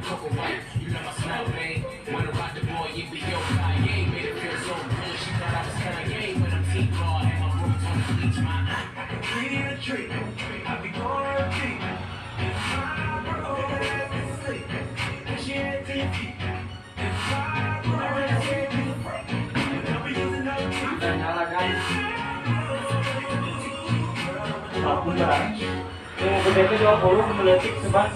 Coco White, you know my smell, babe. Wanna rock the boy, you be yo Kanye. Made it feel so good, she thought I was Kanye. When I'm T-Raw and my roots on the bleach, my tree in a tree. I be going to deep. My bro has to sleep. And she ain't TV. My bro has to sleep. Don't be using no teeth. Dan nyalakan. Aku berat. Yang gede itu 20 meletik sebab